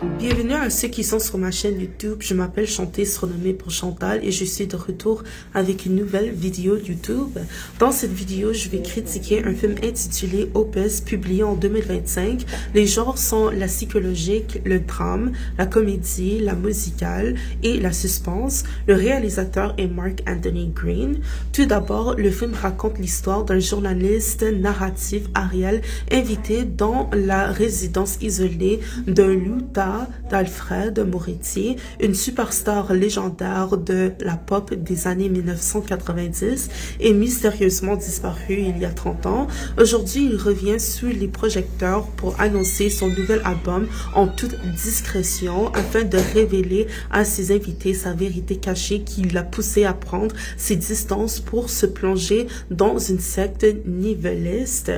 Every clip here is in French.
Bienvenue à ceux qui sont sur ma chaîne YouTube. Je m'appelle Chanteuse surnommée pour Chantal et je suis de retour avec une nouvelle vidéo YouTube. Dans cette vidéo, je vais critiquer un film intitulé Opus, publié en 2025. Les genres sont la psychologique, le drame, la comédie, la musicale et la suspense. Le réalisateur est Mark Anthony Green. Tout d'abord, le film raconte l'histoire d'un journaliste narratif Ariel invité dans la résidence isolée de l'Utah d'Alfred Moretti, une superstar légendaire de la pop des années 1990 et mystérieusement disparu il y a 30 ans. Aujourd'hui, il revient sous les projecteurs pour annoncer son nouvel album en toute discrétion afin de révéler à ses invités sa vérité cachée qui l'a poussé à prendre ses distances pour se plonger dans une secte nihiliste.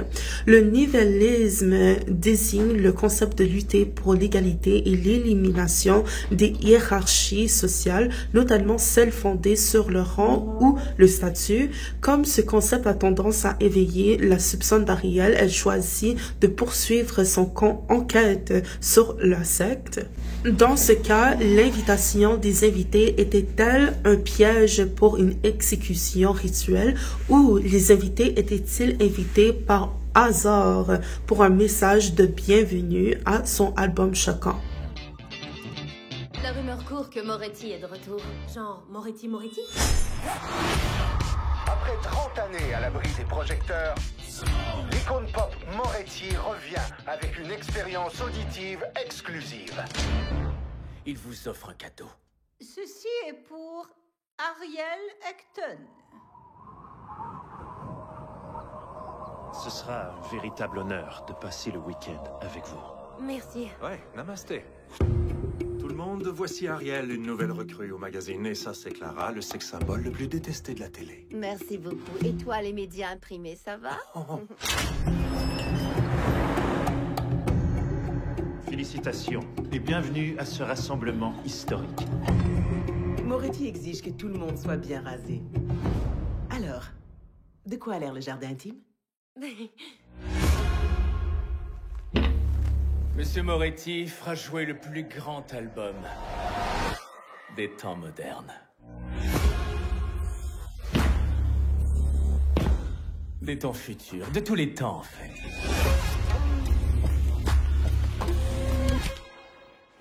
Le nihilisme désigne le concept de lutter pour l'égalité et l'élimination des hiérarchies sociales, notamment celles fondées sur le rang ou le statut. Comme ce concept a tendance à éveiller la soupçon d'Ariel, elle choisit de poursuivre son enquête sur la secte. Dans ce cas, l'invitation des invités était-elle un piège pour une exécution rituelle ou les invités étaient-ils invités par hasard pour un message de bienvenue à son album choquant? La rumeur court que Moretti est de retour. Genre Moretti? Après 30 années à l'abri des projecteurs, l'icône pop Moretti revient avec une expérience auditive exclusive. Il vous offre un cadeau. Ceci est pour Ariel Acton. Ce sera un véritable honneur de passer le week-end avec vous. Merci. Ouais, namasté. Tout le monde, voici Ariel, une nouvelle recrue au magazine. Et ça, c'est Clara, le sex symbole le plus détesté de la télé. Merci beaucoup. Et toi, les médias imprimés, ça va? Félicitations et bienvenue à ce rassemblement historique. Moretti exige que tout le monde soit bien rasé. Alors, de quoi a l'air le jardin intime? Monsieur Moretti fera jouer le plus grand album des temps modernes. Des temps futurs, de tous les temps en fait.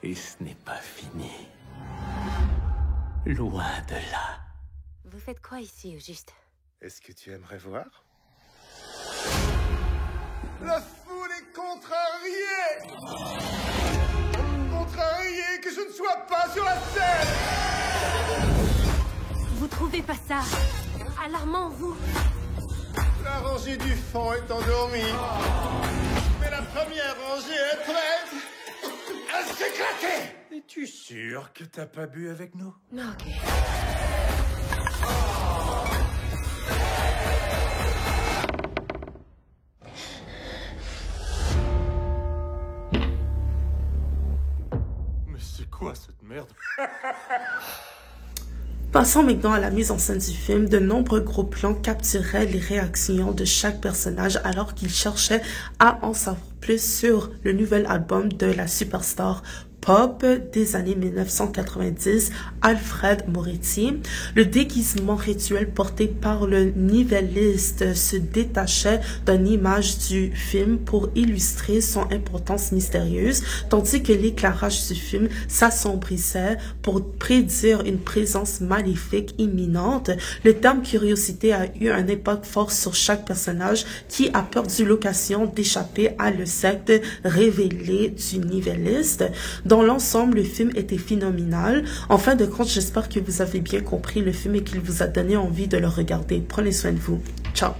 Et ce n'est pas fini. Loin de là. Vous faites quoi ici, au juste? Est-ce que tu aimerais voir? La foule est contrariée! Contrariée que je ne sois pas sur la scène! Vous trouvez pas ça alarmant, vous? La rangée du fond est endormie. Mais la première rangée est prête à s'éclater! Es-tu sûr que t'as pas bu avec nous? Non, ok. Mais c'est quoi cette merde? Passons maintenant à la mise en scène du film. De nombreux gros plans capturaient les réactions de chaque personnage alors qu'ils cherchaient à en savoir plus sur le nouvel album de la superstar pop des années 1990, Alfred Moretti. Le déguisement rituel porté par le nihiliste se détachait d'une image du film pour illustrer son importance mystérieuse, tandis que l'éclairage du film s'assombrisait pour prédire une présence maléfique imminente. Le terme curiosité a eu un impact fort sur chaque personnage qui a perdu l'occasion d'échapper à le secte révélé du nihiliste. Dans l'ensemble, le film était phénoménal. En fin de compte, j'espère que vous avez bien compris le film et qu'il vous a donné envie de le regarder. Prenez soin de vous. Ciao!